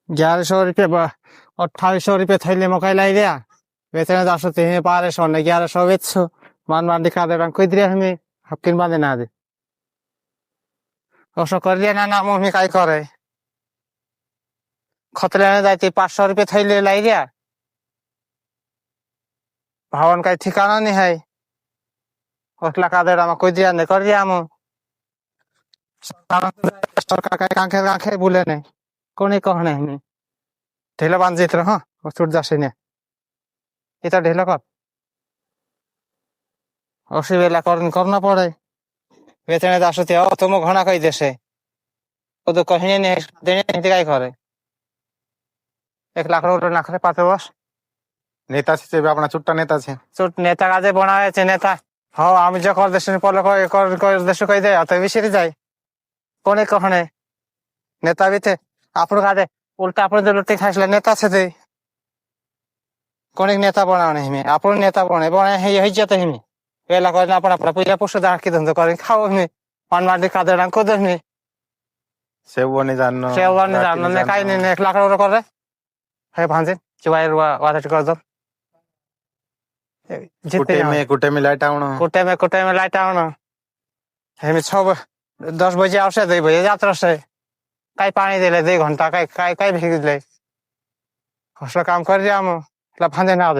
1100 रुपये 2800 रुपये थैले मकई लाई दिया बेचने 10 ही 1200 ने 1100 बेचो मान मान दिखा दे रंग कोई दिया हमें हफ्किन बांधे ना दे ओसो कर लिया ना मम्मी काय करे खतरे में जाती 500 रुपये थैले लाई दिया भवन का ठिकाना नहीं है उसला का दे रहा कोई दिया नहीं कर दिया हम सरकार का कांखे कांखे बोले नहीं कोनी कहने नहीं ढेला बांध जीत रहा और छूट जासे ने इतना ढेला कर असुविधा करना पड़े बेचने 10 तुम घना कही देसे वो तो कहीं नहीं देने नहीं काय करे 1 लाख रुपये नाखरे पाते बस नेता से अपना छुट्टा नेता से चुट नेता काजे बनाए नेता हाँ आमी जो कर देश पहले कर देश कही दे तो बिसरी जाए कोने कहने नेता भी थे आप काजे उल्टा अपने लुट्टी खाइसले नेता से थे कोने नेता बनाने हमें आप नेता बने यही जाते हमें वेला करना अपना अपना पूजा पुष्ट दाँत की धंधो करें खाओ हमें मान मार का दे रंग को दे हमें सेवा नहीं जानना ने कहीं नहीं 1 लाख रुपये कर रहे है भांजे चुवाई वादा कर दो कुटे में लाइट आना कुटे में लाइट आना हमें 10 बजे आवश्य 2 बजे यात्रा से कई पानी दे 2 घंटा कई कई कई भेज ले काम कर दिया हम भांजे ना दे